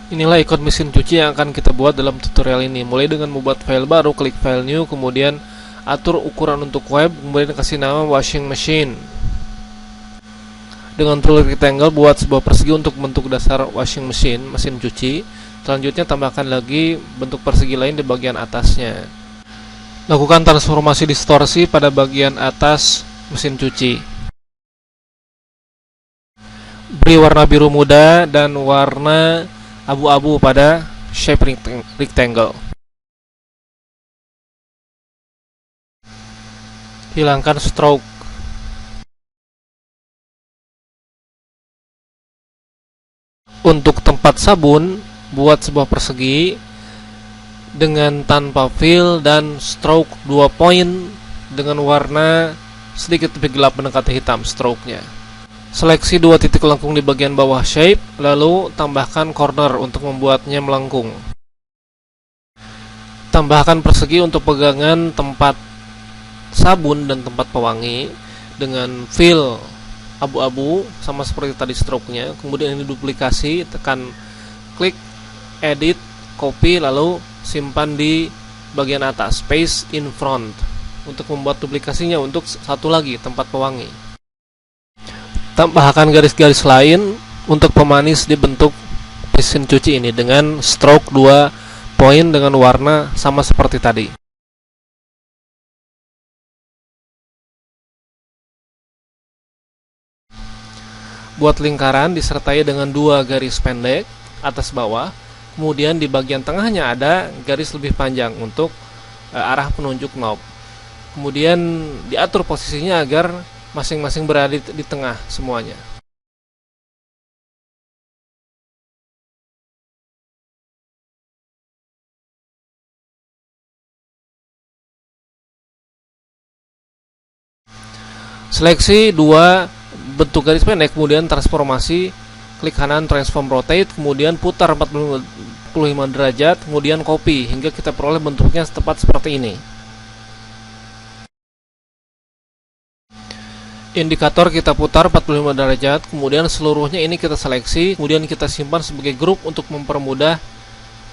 Inilah ikon mesin cuci yang akan kita buat dalam tutorial ini. Mulai dengan membuat file baru, klik file new, kemudian atur ukuran untuk web, kemudian kasih nama washing machine. Dengan tool rectangle buat sebuah persegi untuk bentuk dasar washing machine, mesin cuci. Selanjutnya tambahkan lagi bentuk persegi lain di bagian atasnya. Lakukan transformasi distorsi pada bagian atas mesin cuci. Beri warna biru muda dan warna abu-abu pada shape rectangle. Hilangkan stroke. Untuk tempat sabun, buat sebuah persegi dengan tanpa fill dan stroke 2 poin dengan warna sedikit lebih gelap mendekati hitam stroke-nya. Seleksi 2 titik lengkung di bagian bawah shape, lalu tambahkan corner untuk membuatnya melengkung. Tambahkan persegi untuk pegangan tempat sabun dan tempat pewangi dengan fill abu-abu sama seperti tadi stroke-nya. Kemudian ini duplikasi, tekan klik edit, copy, lalu simpan di bagian atas, paste in front untuk membuat duplikasinya untuk satu lagi tempat pewangi. Tambahkan garis-garis lain untuk pemanis di bentuk mesin cuci ini dengan stroke 2 poin dengan warna sama seperti tadi. Buat lingkaran disertai dengan 2 garis pendek atas bawah, kemudian di bagian tengahnya ada garis lebih panjang untuk arah penunjuk knob. Kemudian diatur posisinya agar masing-masing berada di tengah semuanya. Seleksi 2 bentuk garis pendek, kemudian transformasi, klik kanan transform rotate, kemudian putar 45 derajat, kemudian copy hingga kita peroleh bentuknya tepat seperti ini. Indikator kita putar 45 derajat, kemudian seluruhnya ini kita seleksi, kemudian kita simpan sebagai grup untuk mempermudah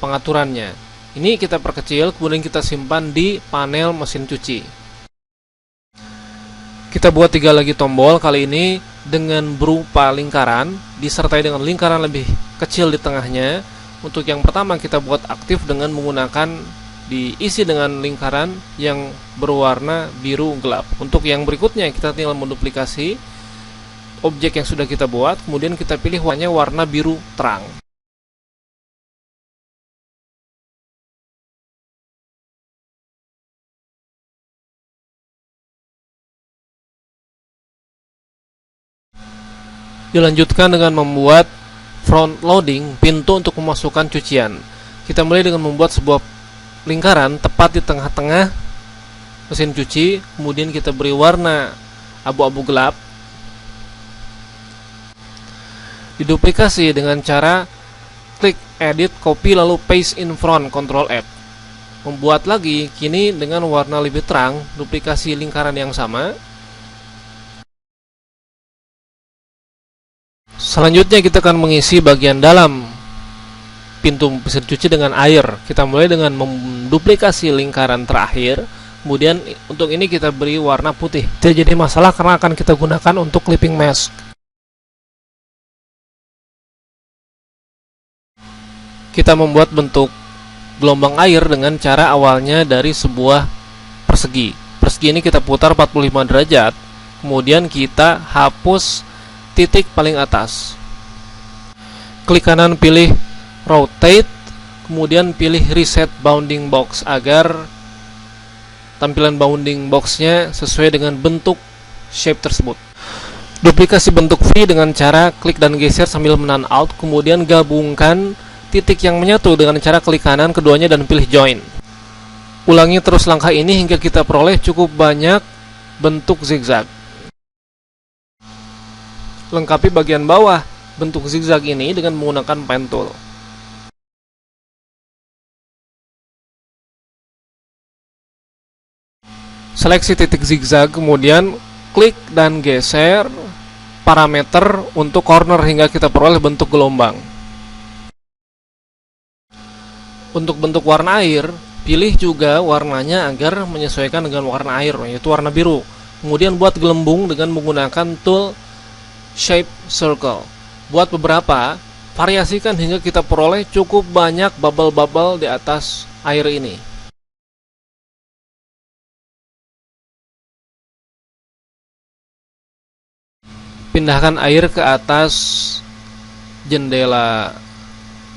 pengaturannya. Ini kita perkecil, kemudian kita simpan di panel mesin cuci. Kita buat 3 lagi tombol, kali ini dengan berupa lingkaran, disertai dengan lingkaran lebih kecil di tengahnya. Untuk yang pertama kita buat aktif dengan menggunakan diisi dengan lingkaran yang berwarna biru gelap. Untuk yang berikutnya kita tinggal menduplikasi objek yang sudah kita buat, kemudian kita pilih warna biru terang. Dilanjutkan dengan membuat front loading, pintu untuk memasukkan cucian. Kita mulai dengan membuat sebuah lingkaran tepat di tengah-tengah mesin cuci, kemudian kita beri warna abu-abu gelap. Diduplikasi dengan cara klik edit, copy, lalu paste in front, Ctrl F. Membuat lagi, kini dengan warna lebih terang, duplikasi lingkaran yang sama. Selanjutnya kita akan mengisi bagian dalam pintu mesin cuci dengan air. Kita mulai dengan menduplikasi lingkaran terakhir, kemudian untuk ini kita beri warna putih. Tidak jadi masalah karena akan kita gunakan untuk clipping mask. Kita membuat bentuk gelombang air dengan cara awalnya dari sebuah persegi. Persegi ini kita putar 45 derajat, kemudian kita hapus titik paling atas. Klik kanan pilih rotate, kemudian pilih reset bounding box agar tampilan bounding boxnya sesuai dengan bentuk shape tersebut. Duplikasi bentuk V dengan cara klik dan geser sambil menahan Alt, kemudian gabungkan titik yang menyatu dengan cara klik kanan keduanya dan pilih join. Ulangi terus langkah ini hingga kita peroleh cukup banyak bentuk zigzag. Lengkapi bagian bawah bentuk zigzag ini dengan menggunakan pen tool. Seleksi titik zigzag, kemudian klik dan geser parameter untuk corner hingga kita peroleh bentuk gelombang. Untuk bentuk warna air, pilih juga warnanya agar menyesuaikan dengan warna air, yaitu warna biru. Kemudian buat gelembung dengan menggunakan tool Shape Circle. Buat beberapa, variasikan hingga kita peroleh cukup banyak bubble-bubble di atas air ini. Pindahkan air ke atas jendela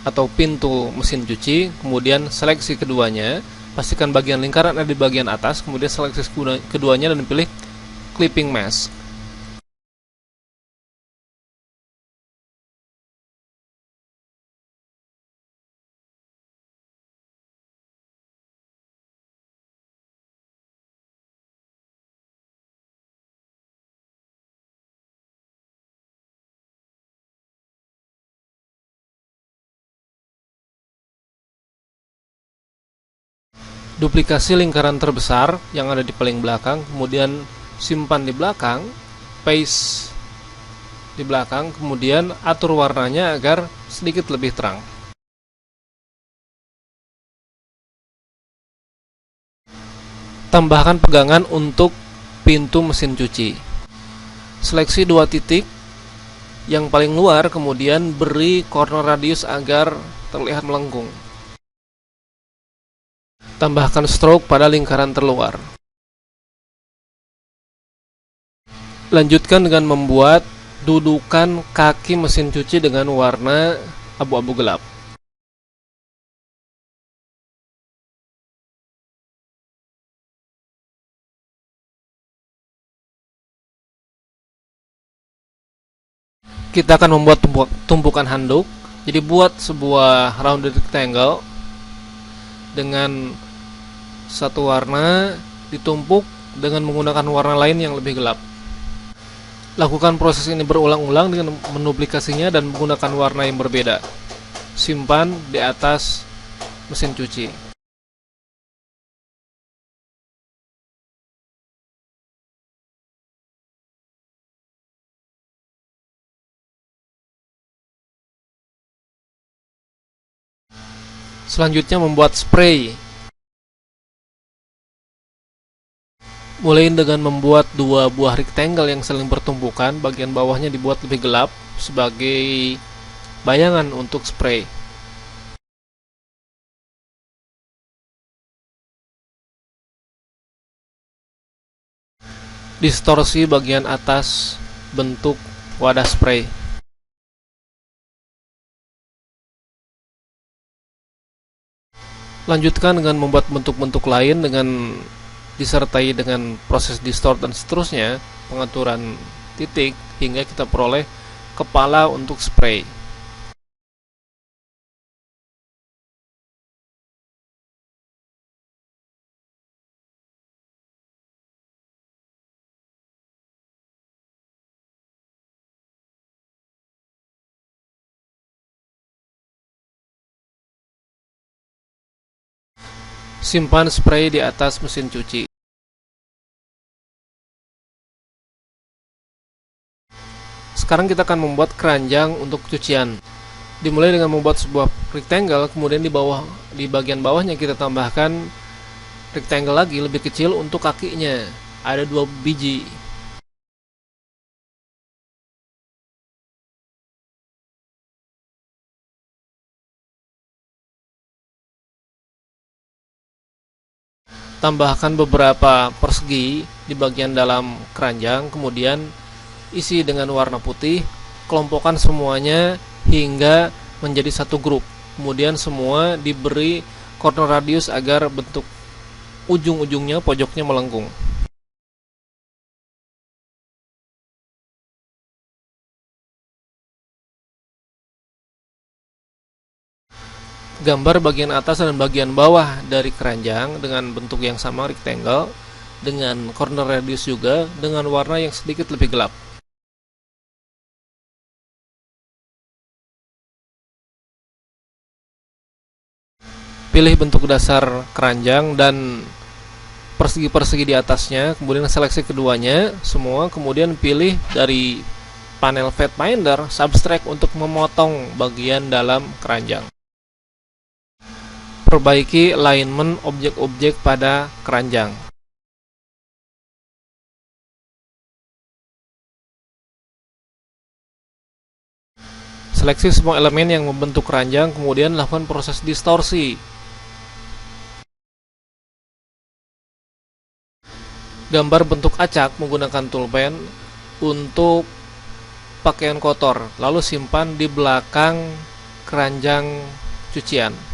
atau pintu mesin cuci, kemudian seleksi keduanya, pastikan bagian lingkaran ada di bagian atas, kemudian seleksi keduanya dan pilih clipping mask. Duplikasi lingkaran terbesar yang ada di paling belakang, kemudian simpan di belakang, paste di belakang, kemudian atur warnanya agar sedikit lebih terang. Tambahkan pegangan untuk pintu mesin cuci. Seleksi 2 titik yang paling luar, kemudian beri corner radius agar terlihat melengkung. Tambahkan stroke pada lingkaran terluar. Lanjutkan dengan membuat dudukan kaki mesin cuci dengan warna abu-abu gelap. Kita akan membuat tumpukan handuk. Jadi buat sebuah rounded rectangle dengan satu warna ditumpuk dengan menggunakan warna lain yang lebih gelap. Lakukan proses ini berulang-ulang dengan menduplikasinya dan menggunakan warna yang berbeda. Simpan di atas mesin cuci. Selanjutnya membuat spray. Mulai dengan membuat 2 buah rectangle yang saling bertumpukan, bagian bawahnya dibuat lebih gelap sebagai bayangan untuk spray. Distorsi bagian atas bentuk wadah spray. Lanjutkan dengan membuat bentuk-bentuk lain dengan disertai dengan proses distort dan seterusnya, pengaturan titik hingga kita peroleh kepala untuk spray. Simpan spray di atas mesin cuci. Sekarang kita akan membuat keranjang untuk cucian. Dimulai dengan membuat sebuah rectangle, kemudian di bagian bawahnya kita tambahkan rectangle lagi lebih kecil untuk kakinya. Ada 2 biji. Tambahkan beberapa persegi di bagian dalam keranjang, kemudian isi dengan warna putih, kelompokkan semuanya hingga menjadi satu grup. Kemudian semua diberi corner radius agar bentuk ujung-ujungnya, pojoknya melengkung. Gambar bagian atas dan bagian bawah dari keranjang dengan bentuk yang sama, rectangle, dengan corner radius juga dengan warna yang sedikit lebih gelap. Pilih bentuk dasar keranjang dan persegi-persegi di atasnya, kemudian seleksi keduanya semua, kemudian pilih dari panel Pathfinder Subtract untuk memotong bagian dalam keranjang. perbaiki alignment objek-objek pada keranjang. Seleksi semua elemen yang membentuk keranjang, kemudian lakukan proses distorsi. Gambar bentuk acak menggunakan toolpen untuk pakaian kotor, lalu simpan di belakang keranjang cucian.